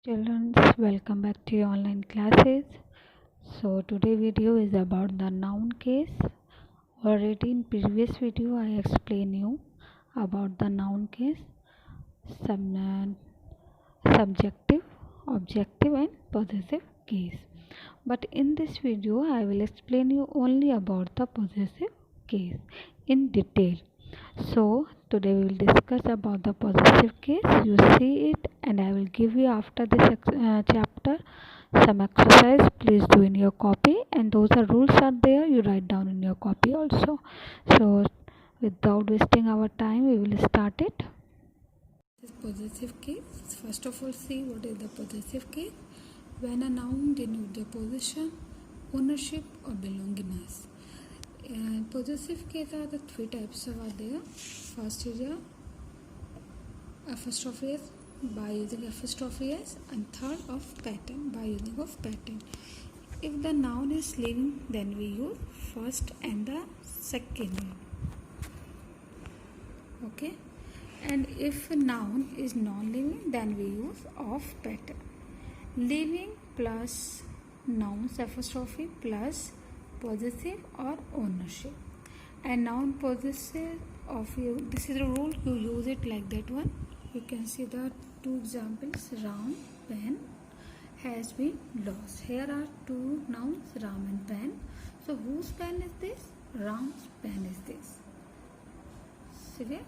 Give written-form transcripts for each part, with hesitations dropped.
Children, welcome back to your online classes. So today video is about the noun case. Already in previous video I explained you about the noun case, subjective, objective and possessive case. But in this video I will explain you only about the possessive case in detail. So today we will discuss about the possessive case. You see it, and I will give you after this chapter some exercise. Please do in your copy, and those are rules are there. You write down in your copy also. So without wasting our time, we will start it. This possessive case. First of all, see what is the possessive case. When a noun denotes the possession, ownership, or belongingness. Possessive case are the three types of are there. First is a apostrophe s by using apostrophe s, and third of pattern by using of pattern. If the noun is living, then we use first and the second one. Okay, and if a noun is non-living, then we use of pattern. Living plus nouns apostrophe plus possessive or ownership, and noun possessive of you. This is a rule, you use it like that one. You can see the two examples. Ram pen has been lost. Here are two nouns, Ram and pen. So whose pen is this? Ram's pen is this. See,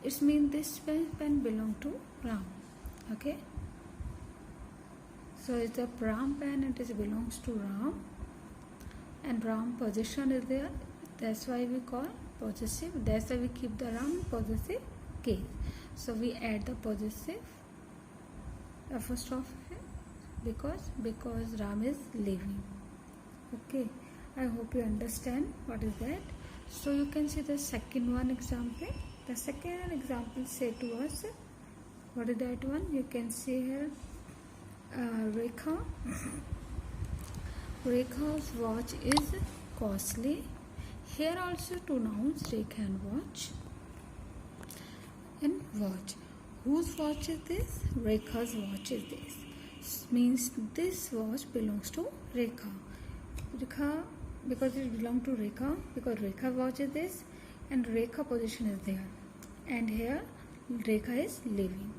it means this pen belong to Ram. Okay, so it's a Ram pen and it belongs to Ram, and Ram possession is there. That's why we call possessive. That's why we keep the Ram in possessive case. So we add the possessive apostrophe because Ram is living. Okay, I hope you understand what is that. So you can see the second one example. The second example say to us, what is that one? You can see here, Rekha. Rekha's watch is costly. Here also two nouns, Rekha and watch. And watch. Whose watch is this? Rekha's watch is this. Means this watch belongs to Rekha. Rekha, because it belongs to Rekha, because Rekha watch is this, and Rekha position is there. And here Rekha is living.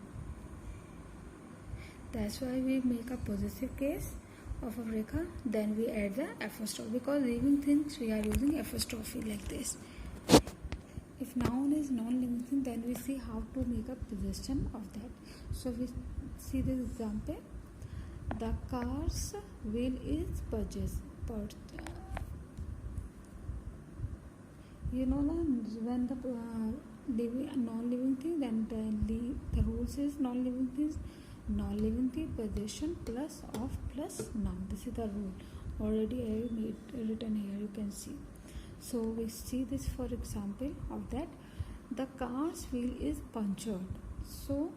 That's why we make a possessive case of a Rekha. Then we add the apostrophe, because living things we are using apostrophe like this. If noun is non-living thing, then we see how to make a possession of that. So we see this example. The car's wheel is purchased. You know, when the living non-living thing, then the rules is non-living things. Non-living thing possession plus of plus noun. This is the rule. Already I made written here. You can see. So we see this for example of that. The car's wheel is punctured. So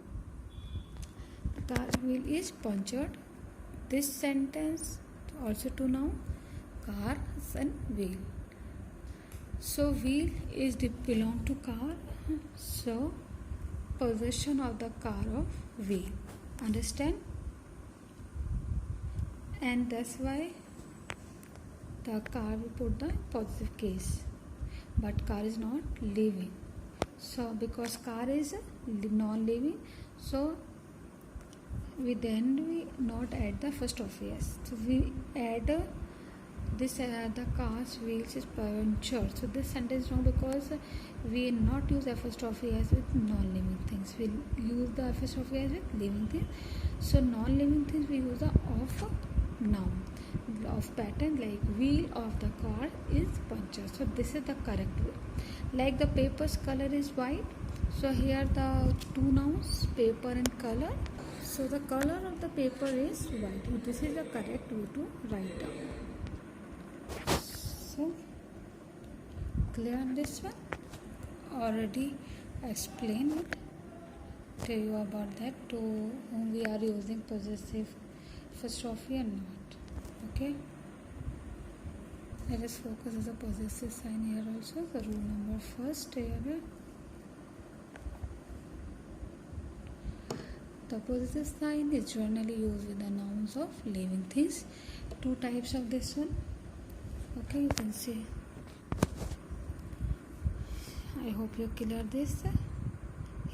the car wheel is punctured. This sentence also to noun, car and wheel. So wheel is belong to car. So possession of the car of wheel. Understand? And that's why the car we put the positive case, but car is not living. So because car is non-living, so we not add the first of yes. So we add this the car's wheels is punctured. So this sentence wrong, because we not use apostrophe s with non-living things. We use the apostrophe s with living things. So non-living things we use the of noun, of pattern, like wheel of the car is punctured. So this is the correct way. Like the paper's color is white. So here the two nouns, paper and color. So the color of the paper is white. This is the correct way to write down. So clear on this one? Already explained it to you about that, to whom we are using possessive apostrophe and not. Okay, let us focus on the possessive sign here also. The rule number first here, The possessive sign is generally used with the nouns of living things. Two types of this one. Okay, you can see. I hope you clear this.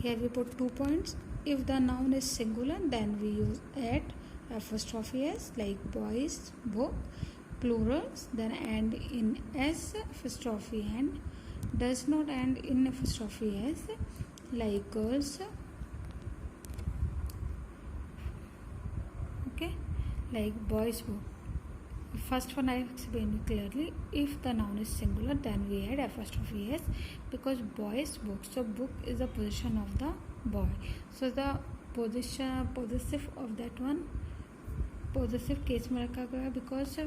Here we put 2 points. If the noun is singular, then we use at apostrophe s, like boys, book. Plurals, then end in s apostrophe n. Does not end in apostrophe s, like girls. Okay, like boys, book. First one I explained clearly. If the noun is singular, then we add apostrophe s, because boys book. So book is the position of the boy. So the possessive of that one, possessive case में रखा गया because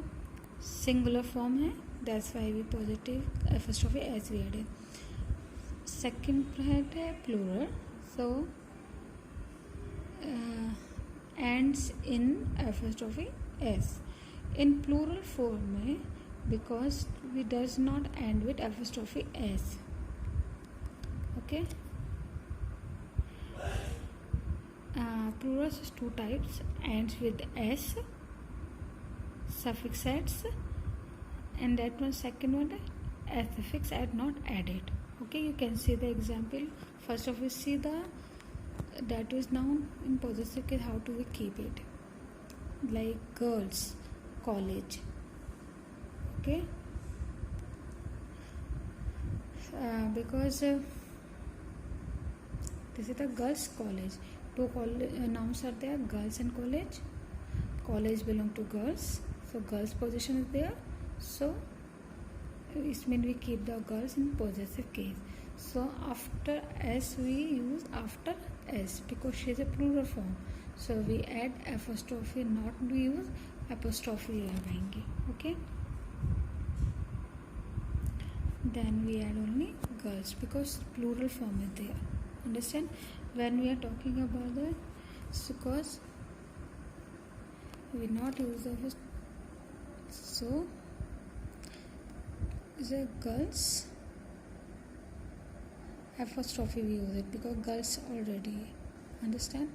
singular form है. That's why we positive apostrophe s we added. Second part है plural. So ends in apostrophe s. In plural form में, because we does not end with apostrophe s. Okay. Plurals is 2 types. Ends with s, suffix s, and that one second one s suffix add not added. Okay, you can see the example. First of all, see the that is noun in possessive case. How do we keep it? Like girls, college. Okay, because this is the girls college. Two nouns are there, girls and college. College belong to girls, so girls position is there. So it means we keep the girls in possessive case. So after s we use after s, because she is a plural form. So we add apostrophe, not we use apostrophe लगाएंगे. Okay, then we add only girls because plural form is there. Understand? When we are talking about the, because we not use the, so the girls apostrophe we use it because girls already. Understand?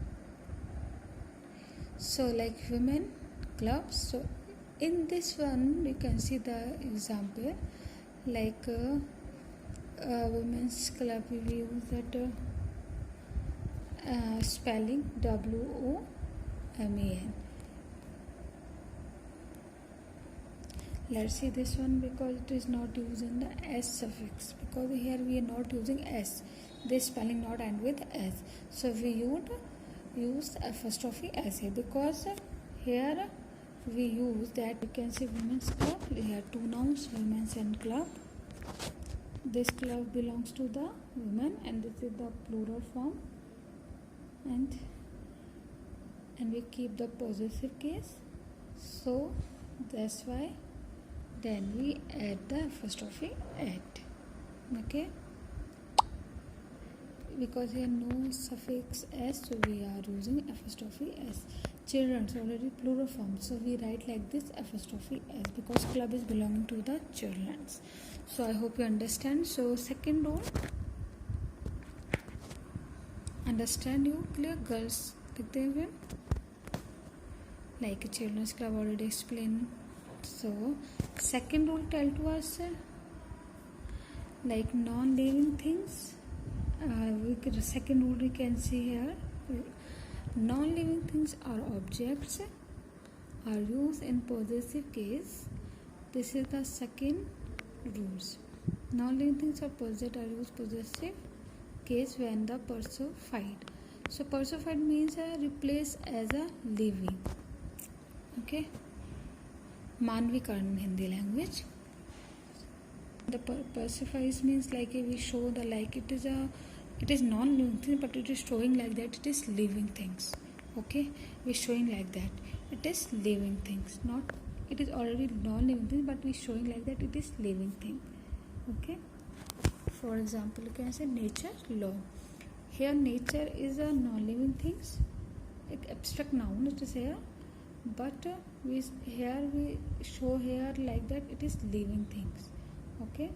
So like women clubs. So in this one you can see the example, like women's club we use that spelling WOMAN. Let's see this one, because it is not using the s suffix, because here we are not using s. This spelling not end with s, so we would use apostrophe s here, because here we use that. You can see women's club. We have 2 nouns, women's and club. This club belongs to the women, and this is the plural form, and we keep the possessive case. So that's why then we add the apostrophe at. Okay, because here no suffix s, so we are using apostrophe s. Children's already plural form, so we write like this apostrophe s, because club is belonging to the children's. So I hope you understand. So second rule, understand you clear? Girls लिखते हुए like a children's club already explained. So second rule tell to us like non-living things. Second rule we can see here, non-living things or objects are used in possessive case. This is the second rules. Non-living things or possessed are used possessive case when the personified. So personified means replace as a living. Okay, मानवीकरण in Hindi language. The personifies means like we show the, like it is non-living thing, but it is showing like that it is living things. Okay, we showing like that it is living things, not it is already non-living thing, but we showing like that it is living thing. Okay, for example you can say nature law. Here nature is a non-living things, abstract noun it is here, but we show here like that it is living things. Okay,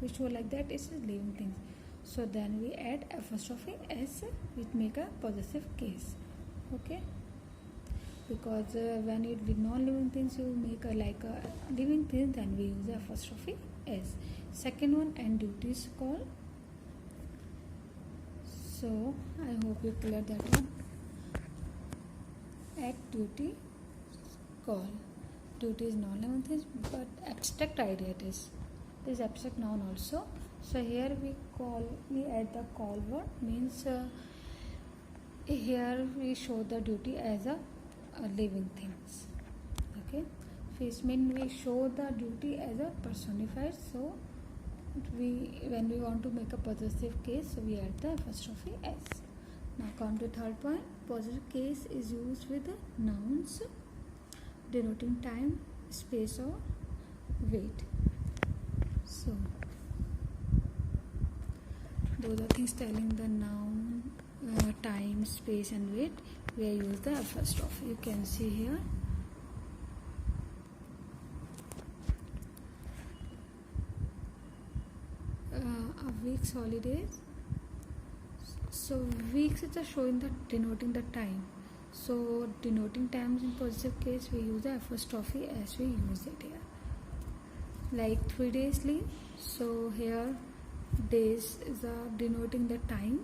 we show like that it is living things. So then we add apostrophe s, which make a possessive case. Okay, because when you non-living things you make a like a living thing, then we use the apostrophe s. Second one, and duties call. So I hope you clear that one. At duty call. Duty is non-living things, but abstract idea it is. It is abstract noun also. So here we add the call word, means here we show the duty as a living things. Okay, face mean we show the duty as a personified. So when we want to make a possessive case, so we add the apostrophe s. Now come to third point. Possessive case is used with nouns denoting time, space or weight. So those are things telling the noun, time, space and weight. We use the apostrophe. You can see here. A week's holidays. So weeks is just showing the denoting the time. So denoting times in possessive case we use the apostrophe as we use it here. Like 3 days leave. So here days is denoting the time.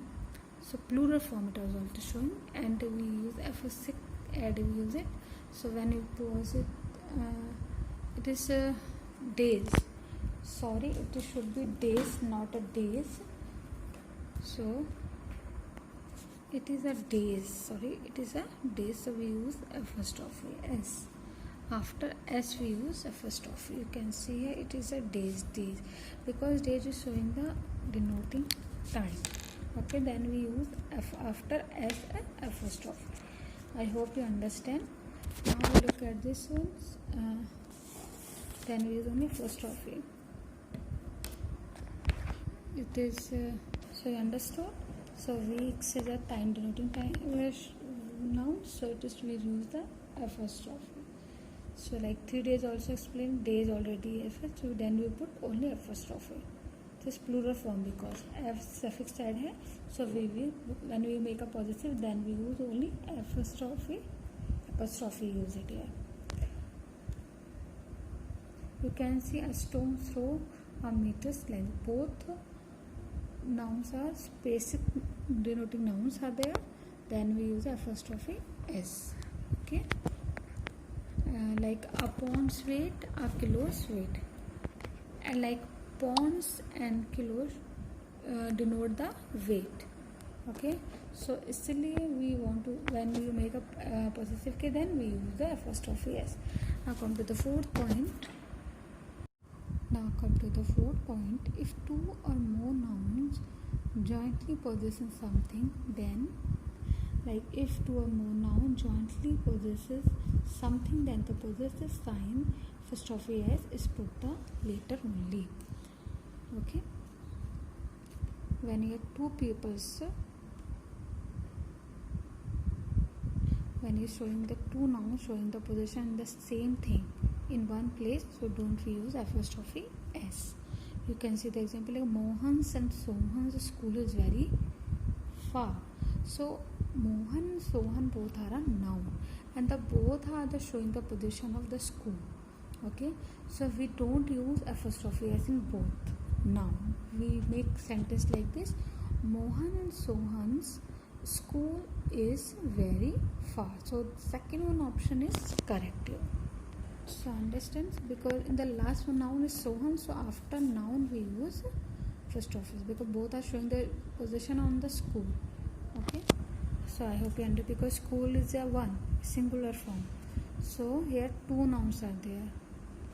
So plural form it was also showing, and we use apostrophe add we use it. So when you pause it, it is days. Sorry, it should be days, not a days. So it is a days. Sorry, it is a days. So we use apostrophe s. After s we use apostrophe. You can see here it is a days, because days is showing the denoting time. Okay, then we use after s apostrophe. I hope you understand. Now we look at this one. Then we use only apostrophe. It is so you understood. So weeks is a time denoting time noun. So it is we use the apostrophe. So like 3 days also explained, days already f. So then we put only apostrophe. This plural form because f suffix add hai. So when we make a possessive, then we use only apostrophe. Apostrophe use it here. You can see a stone throw a meter's length. Both nouns are basic denoting nouns are there. Then we use apostrophe s. Okay. Like a pound's weight, a kilo's weight, and like pounds and kilos denote the weight. Okay, so इसलिए we want to, when we make a possessive case, then we use the apostrophe s. Now come to the fourth point. If two or more nouns jointly possesses something, then like if two or more nouns jointly possesses something, then the possessive sign apostrophe s is put the later only. Okay, when you have two peoples, when you're showing the two nouns showing the position in the same thing in one place, so don't we use apostrophe s. You can see the example like Mohan's and Sohan's school is very far. So Mohan and Sohan both are a noun, and the both are the showing the position of the school. Okay, so we don't use apostrophe s in both noun. We make sentence like this: Mohan and Sohan's school is very far. So second one option is correct here. So understand, because in the last one noun is Sohan, so after noun we use apostrophe because both are showing the position on the school. Okay, so I hope you understand, because school is a one singular form. So here two nouns are there.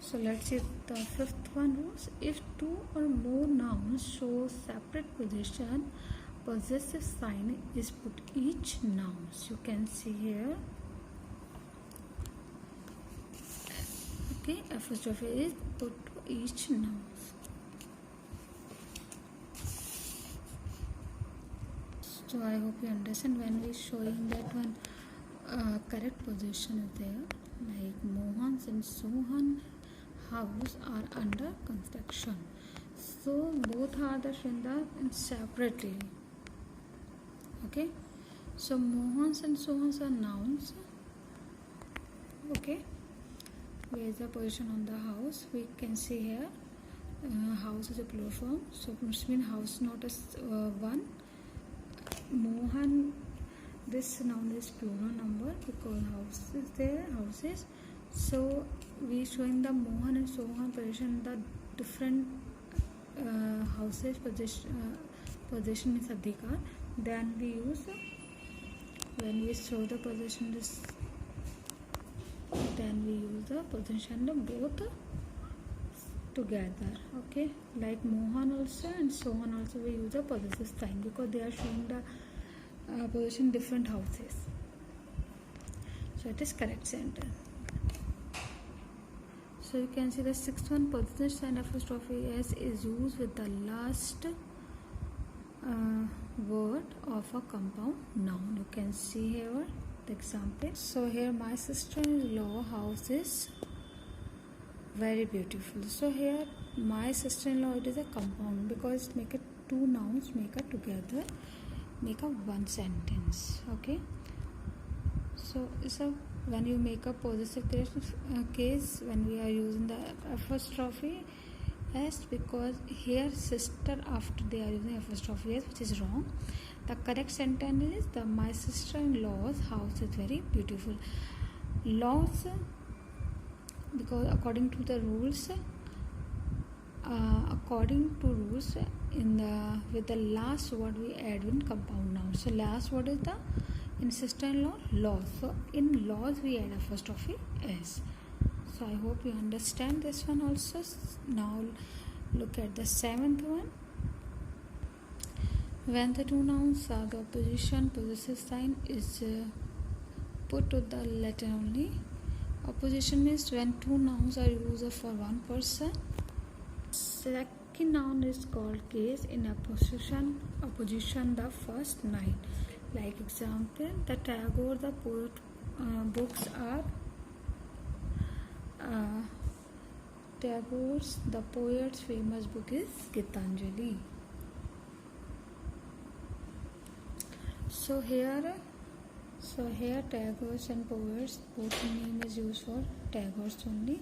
So let's see the fifth one was, if two or more nouns show separate position, possessive sign is put each nouns. You can see here. Okay, apostrophe is put to each nouns. So I hope you understand, when we showing that one correct position is there, like Mohan's and Sohan house are under construction. So both are the Shrinda separately. Okay, So Mohans and Sohans are nouns. Okay, where is the position on the house? We can see here house is a plural form, so it means house not as one. Mohan, this noun is plural number because house is there, houses. So we showing the Mohan and Sohan position, the different houses position is adhikar. Then we use, when we show the position this, then we use the position of both together. Okay, like Mohan also and Sohan also we use a possessive sign because they are showing the position different houses. So it is correct sentence. So you can see the sixth one, possessive sign apostrophe s is used with the last word of a compound noun. You can see here the example. So here my sister-in-law house is very beautiful. So here my sister-in-law, it is a compound because make it two nouns, make it together, make a one sentence. Okay, so when you make a possessive case, when we are using the apostrophe s, because here sister after they are using apostrophe s, which is wrong. The correct sentence is the my sister-in-law's house is very beautiful. Laws, because according to rules in the with the last word we add in compound noun. So last word is the in sister-in-law laws. So in laws we add apostrophe s. So I hope you understand this one also. Now look at the seventh one. When the two nouns are the opposition, possessive sign is put to the letter only. Opposition means when two nouns are used for one person. Second noun is called case. In opposition the first nine. Like example, the Tagore, the poet books are Tagore's, the poet's famous book is Gitanjali. So here Tagore's and poets, both name is used for Tagore's only.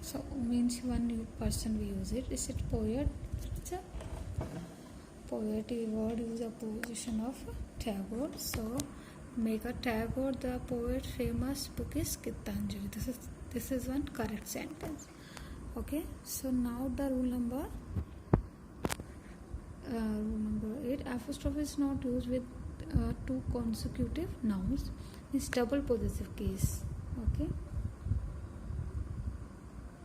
So means one person we use it. Is it poet? It's a poet word use a position of Tagore. So make a Tagore the poet famous book is Gitanjali. This is one correct sentence. Okay. So now the rule number 8. Apostrophe is not used with two consecutive nouns. It's double possessive case. Okay.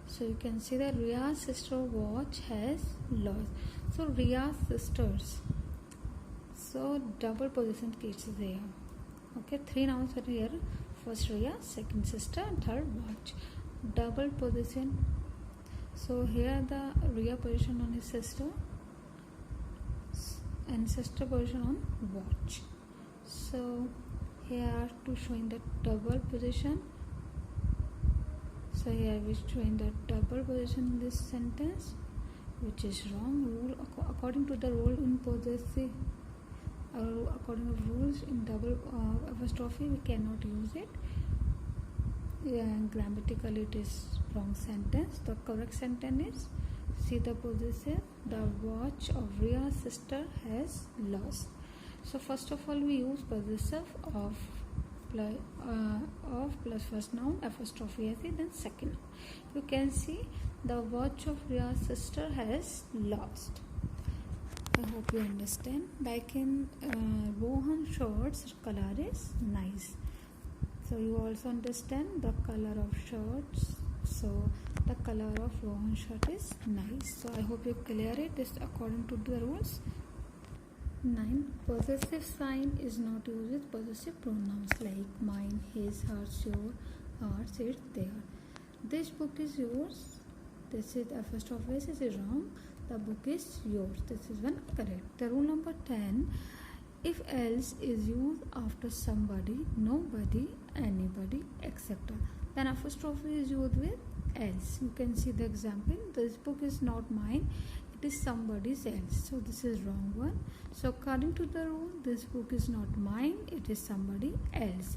So you can see that Riya's sister watch has lost. So Riya's sisters. So double possessive case is there. Okay, three nouns are here. First Riya, second sister, and third watch. Double position. So here the Riya position on his sister and sister position on watch. So here to showing the double position. So here we showing the double position in this sentence, which is wrong. Rule according to the rule in possessive, according to rules in double apostrophe, we cannot use it. Grammatically it is wrong sentence. The correct sentence is, see the possessive, the watch of Riya's sister has lost. So first of all we use possessive of plus first noun apostrophe s, then second noun. You can see the watch of Riya's sister has lost. I hope you understand. Like in Rohan shorts color is nice. So you also understand the color of shorts. So the color of Rohan shirt is nice. So I hope you clear it. This according to the rules. 9. Possessive sign is not used with possessive pronouns like mine, his, hers, your, ours, it, their. This book is yours. This is apostrophe s is wrong. The book is yours. This is one correct. The rule number 10. If else is used after somebody, nobody, anybody, etc., then apostrophe is used with else. You can see the example. This book is not mine. it is somebody else. So this is wrong one. So according to the rule, this book is not mine, it is somebody else.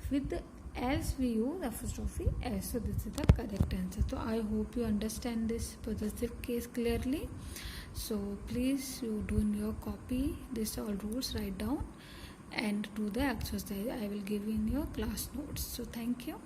With the else we use apostrophe s. So this is the correct answer. So I hope you understand this possessive case clearly. So please you do in your copy this all rules, write down and do the exercise. I will give in your class notes. So thank you.